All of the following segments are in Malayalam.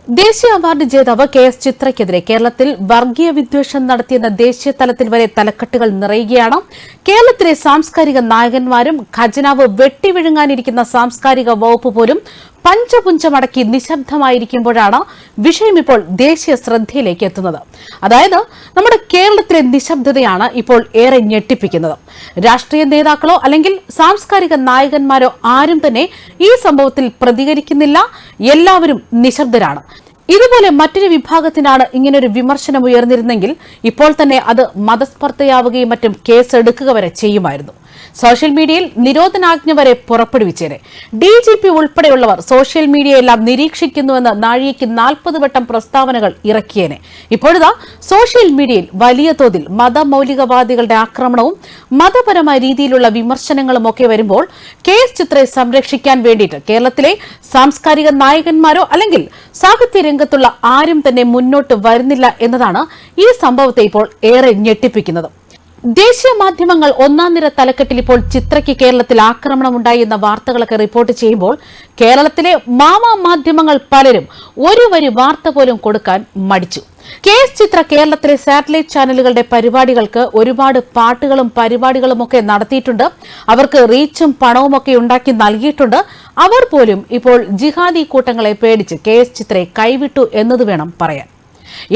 ദേശീയ അവാർഡ് ജേതാവ് കെ.എസ്. ചിത്രയ്ക്കെതിരെ കേരളത്തിൽ വർഗീയ വിദ്വേഷം നടത്തിയെന്ന ദേശീയ തലത്തിൽ വരെ തലക്കെട്ടുകൾ നിറയുകയാണ്. കേരളത്തിലെ സാംസ്കാരിക നായകന്മാരും ഖജനാവ് വെട്ടിവിഴുങ്ങാനിരിക്കുന്ന സാംസ്കാരിക വകുപ്പ് പോലും പഞ്ചപുഞ്ചമടക്കി നിശബ്ദമായിരിക്കുമ്പോഴാണ് വിഷയം ഇപ്പോൾ ദേശീയ ശ്രദ്ധയിലേക്ക് എത്തുന്നത്. അതായത് നമ്മുടെ കേരളത്തിലെ നിശബ്ദതയാണ് ഇപ്പോൾ ഏറെ ഞെട്ടിപ്പിക്കുന്നത്. രാഷ്ട്രീയ നേതാക്കളോ അല്ലെങ്കിൽ സാംസ്കാരിക നായകന്മാരോ ആരും തന്നെ ഈ സംഭവത്തിൽ പ്രതികരിക്കുന്നില്ല. എല്ലാവരും നിശബ്ദരാണ്. ഇതുപോലെ മറ്റൊരു വിഭാഗത്തിനാണ് ഇങ്ങനൊരു വിമർശനം ഉയർന്നിരുന്നെങ്കിൽ ഇപ്പോൾ തന്നെ അത് മതസ്പർദ്ധയാവുകയും മറ്റും കേസെടുക്കുക വരെ ചെയ്യുമായിരുന്നു. സോഷ്യൽ മീഡിയയിൽ നിരോധനാജ്ഞ വരെ പുറപ്പെടുവിച്ചേനെ. DGP ഉൾപ്പെടെയുള്ളവർ സോഷ്യൽ മീഡിയയെല്ലാം നിരീക്ഷിക്കുന്നുവെന്ന് നാഴികയ്ക്ക് 40 വട്ടം പ്രസ്താവനകൾ ഇറക്കിയേനെ. ഇപ്പോഴിതാ സോഷ്യൽ മീഡിയയിൽ വലിയ തോതിൽ മതമൌലികവാദികളുടെ ആക്രമണവും മതപരമായ രീതിയിലുള്ള വിമർശനങ്ങളും ഒക്കെ വരുമ്പോൾ കെ.എസ്. ചിത്രയെ സംരക്ഷിക്കാൻ വേണ്ടിയിട്ട് കേരളത്തിലെ സാംസ്കാരിക നായകന്മാരോ അല്ലെങ്കിൽ സാഹിത്യ രംഗത്തുള്ള ആരും തന്നെ മുന്നോട്ട് വരുന്നില്ല എന്നതാണ് ഈ സംഭവത്തെ ഇപ്പോൾ ഏറെ ഞെട്ടിപ്പിക്കുന്നത്. ദേശീയ മാധ്യമങ്ങൾ ഒന്നാം നിര തലക്കെട്ടിൽ ഇപ്പോൾ ചിത്രയ്ക്ക് കേരളത്തിൽ ആക്രമണമുണ്ടായി എന്ന വാർത്തകളൊക്കെ റിപ്പോർട്ട് ചെയ്യുമ്പോൾ കേരളത്തിലെ മാധ്യമങ്ങൾ പലരും ഒരു വരി വാർത്ത പോലും കൊടുക്കാൻ മടിച്ചു. കെ.എസ്. ചിത്ര കേരളത്തിലെ സാറ്റലൈറ്റ് ചാനലുകളുടെ പരിപാടികൾക്ക് ഒരുപാട് പാട്ടുകളും പരിപാടികളുമൊക്കെ നടത്തിയിട്ടുണ്ട്. അവർക്ക് റീച്ചും പണവുമൊക്കെ ഉണ്ടാക്കി നൽകിയിട്ടുണ്ട്. അവർ പോലും ഇപ്പോൾ ജിഹാദി കൂട്ടങ്ങളെ പേടിച്ച് കെ.എസ്. ചിത്രയെ കൈവിട്ടു എന്നത് വേണം പറയാൻ.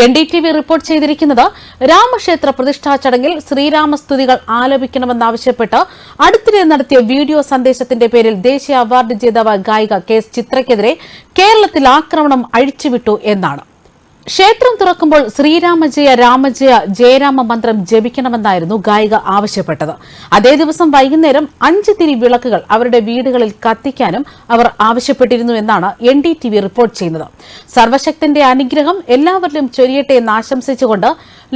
NDTV റിപ്പോർട്ട് ചെയ്തിരിക്കുന്നത് രാമക്ഷേത്ര പ്രതിഷ്ഠാ ചടങ്ങിൽ ശ്രീരാമസ്തുതികൾ ആലപിക്കണമെന്നാവശ്യപ്പെട്ട് അടുത്തിടെ നടത്തിയ വീഡിയോ സന്ദേശത്തിന്റെ പേരിൽ ദേശീയ അവാർഡ് ജേതാവ് ഗായിക കെ.എസ്. ചിത്രയ്ക്കെതിരെ കേരളത്തിൽ ആക്രമണം അഴിച്ചുവിട്ടു എന്നാണ്. ക്ഷേത്രം തുറക്കുമ്പോൾ ശ്രീരാമജയ രാമജയ ജയരാമ മന്ത്രം ജപിക്കണമെന്നായിരുന്നു ഗായിക ആവശ്യപ്പെട്ടത്. അതേ ദിവസം വൈകുന്നേരം 5 തിരി വിളക്കുകൾ അവരുടെ വീടുകളിൽ കത്തിക്കാനും അവർ ആവശ്യപ്പെട്ടിരുന്നു എന്നാണ് NDTV റിപ്പോർട്ട് ചെയ്യുന്നത്. സർവശക്തന്റെ അനുഗ്രഹം എല്ലാവരിലും ചൊരിയട്ടെ എന്ന് ആശംസിച്ചുകൊണ്ട്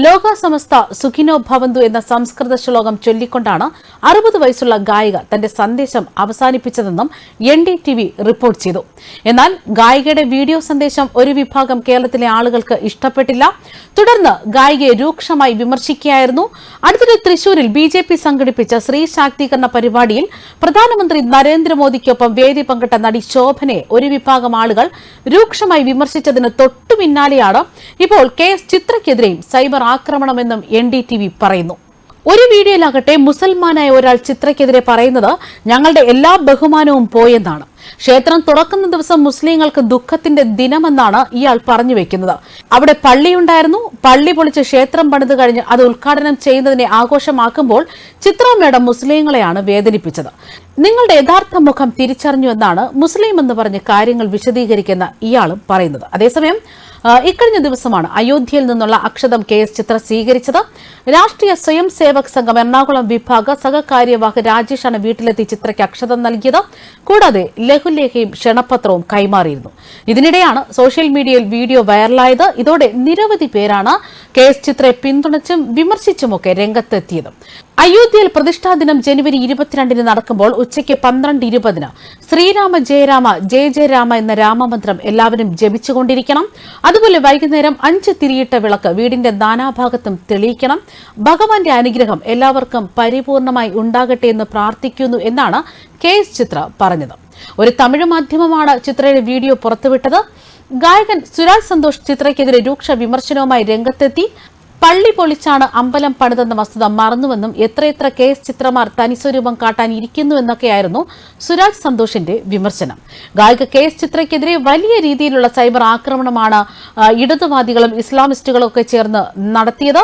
ലോകസമസ്ത സുഖിനോ ഭവന്തു എന്ന സംസ്കൃത ശ്ലോകം ചൊല്ലിക്കൊണ്ടാണ് 60 വയസ്സുള്ള ഗായിക തന്റെ സന്ദേശം അവസാനിപ്പിച്ചതെന്നും NDTV റിപ്പോർട്ട് ചെയ്തു. എന്നാൽ ഗായികയുടെ വീഡിയോ സന്ദേശം ഒരു വിഭാഗം കേരളത്തിലെ ആളുകൾക്ക് ഇഷ്ടപ്പെട്ടില്ല. തുടർന്ന് ഗായികയെ രൂക്ഷമായി വിമർശിക്കുകയായിരുന്നു. അടുത്തിടെ തൃശൂരിൽ BJP സംഘടിപ്പിച്ച സ്ത്രീ ശാക്തീകരണ പരിപാടിയിൽ പ്രധാനമന്ത്രി നരേന്ദ്രമോദിക്കൊപ്പം വേദി പങ്കിട്ട നടി ശോഭനയെ ഒരു വിഭാഗം ആളുകൾ രൂക്ഷമായി വിമർശിച്ചതിന് തൊട്ടു പിന്നാലെയാണ് ഇപ്പോൾ കെ.എസ്. ചിത്രയ്ക്കെതിരെയും സൈബർ ആക്രമണമെന്നും NDTV പറയുന്നു. ഒരു വീഡിയോയിലാകട്ടെ മുസൽമാനായ ഒരാൾ ചിത്രയ്ക്കെതിരെ പറയുന്നത് ഞങ്ങളുടെ എല്ലാ ബഹുമാനവും പോയെന്നാണ്. ക്ഷേത്രം തുറക്കുന്ന ദിവസം മുസ്ലിങ്ങൾക്ക് ദുഃഖത്തിന്റെ ദിനമെന്നാണ് ഇയാൾ പറഞ്ഞു വെക്കുന്നത്. അവിടെ പള്ളിയുണ്ടായിരുന്നു. പള്ളി പൊളിച്ച് ക്ഷേത്രം പണിത് കഴിഞ്ഞ് അത് ഉദ്ഘാടനം ചെയ്യുന്നതിനെ ആഘോഷമാക്കുമ്പോൾ ചിത്രമ്മയുടെ മുസ്ലിങ്ങളെയാണ് വേദനിപ്പിച്ചത്. നിങ്ങളുടെ യഥാർത്ഥ മുഖം തിരിച്ചറിഞ്ഞു എന്നാണ് മുസ്ലിം എന്ന് പറഞ്ഞ് കാര്യങ്ങൾ വിശദീകരിക്കുന്ന ഇയാളും പറയുന്നത്. അതേസമയം ഇക്കഴിഞ്ഞ ദിവസമാണ് അയോധ്യയിൽ നിന്നുള്ള അക്ഷതം കെ.എസ്. ചിത്ര സ്വീകരിച്ചത്. രാഷ്ട്രീയ സ്വയം സേവക് സംഘം എറണാകുളം വിഭാഗ സഹകാര്യവാഹ് രാജേഷാണ് വീട്ടിലെത്തി ചിത്രയ്ക്ക് അക്ഷതം നൽകിയത്. കൂടാതെ ലഘുലേഖയും ക്ഷണപത്രവും കൈമാറിയിരുന്നു. ഇതിനിടെയാണ് സോഷ്യൽ മീഡിയയിൽ വീഡിയോ വൈറലായത്. ഇതോടെ നിരവധി പേരാണ് കെ.എസ്. ചിത്രയെ പിന്തുണച്ചും വിമർശിച്ചുമൊക്കെ രംഗത്തെത്തിയത്. അയോധ്യയിൽ പ്രതിഷ്ഠാ ദിനം ജനുവരി 22 നടക്കുമ്പോൾ ഉച്ചയ്ക്ക് 12:20 ശ്രീരാമ ജയരാമ ജയ ജയരാമ എന്ന രാമമന്ത്രം എല്ലാവരും ജപിച്ചുകൊണ്ടിരിക്കണം. അതുപോലെ വൈകുന്നേരം 5 തിരിയിട്ട വിളക്ക് വീടിന്റെ നാനാഭാഗത്തും തെളിയിക്കണം. ഭഗവാന്റെ അനുഗ്രഹം എല്ലാവർക്കും പരിപൂർണമായി ഉണ്ടാകട്ടെ എന്ന് പ്രാർത്ഥിക്കുന്നു എന്നാണ് കെ.എസ്. ചിത്ര പറഞ്ഞത്. ഒരു തമിഴ് മാധ്യമമാണ് ചിത്രയുടെ വീഡിയോ പുറത്തുവിട്ടത്. ഗായകൻ സുരാജ് സന്തോഷ് ചിത്രയ്ക്കെതിരെ രൂക്ഷ വിമർശനവുമായി രംഗത്തെത്തി. പള്ളി പൊളിച്ചാണ് അമ്പലം പണിതെന്ന വസ്തുത മറന്നുവെന്നും എത്രയെത്ര കെ.എസ്. ചിത്രമാർ തനിസ്വരൂപം കാട്ടാൻ ഇരിക്കുന്നുവെന്നൊക്കെയായിരുന്നു സുരാജ് സന്തോഷിന്റെ വിമർശനം. ഗായിക കെ.എസ്. ചിത്രയ്ക്കെതിരെ വലിയ രീതിയിലുള്ള സൈബർ ആക്രമണമാണ് ഇടതുവാദികളും ഇസ്ലാമിസ്റ്റുകളും ഒക്കെ ചേർന്ന് നടത്തിയത്.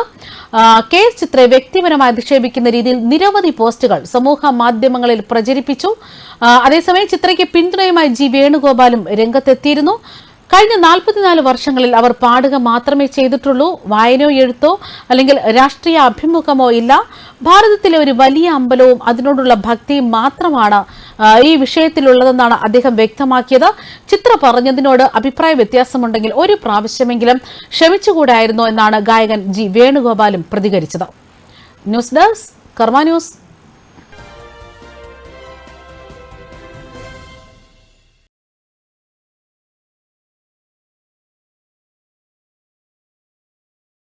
കെ.എസ്. ചിത്രയെ വ്യക്തിപരമായി അധിക്ഷേപിക്കുന്ന രീതിയിൽ നിരവധി പോസ്റ്റുകൾ സമൂഹ മാധ്യമങ്ങളിൽ പ്രചരിപ്പിച്ചു. അതേസമയം ചിത്രയ്ക്ക് പിന്തുണയുമായി G. വേണുഗോപാലും രംഗത്തെത്തിയിരുന്നു. കഴിഞ്ഞ 44 വർഷങ്ങളിൽ അവർ പാടുക മാത്രമേ ചെയ്തിട്ടുള്ളൂ. വായനയോ എഴുത്തോ അല്ലെങ്കിൽ രാഷ്ട്രീയ അഭിമുഖമോ ഇല്ല. ഭാരതത്തിലെ ഒരു വലിയ അമ്പലവും അതിനോടുള്ള ഭക്തിയും മാത്രമാണ് ഈ വിഷയത്തിലുള്ളതെന്നാണ് അദ്ദേഹം വ്യക്തമാക്കിയത്. ചിത്ര പറഞ്ഞതിനോട് അഭിപ്രായ വ്യത്യാസമുണ്ടെങ്കിൽ ഒരു പ്രാവശ്യമെങ്കിലും ക്ഷമിച്ചുകൂടായിരുന്നോ എന്നാണ് ഗായകൻ G. വേണുഗോപാലും പ്രതികരിച്ചത്. ന്യൂസ് ഡെസ്ക് കർമ്മ ന്യൂസ്.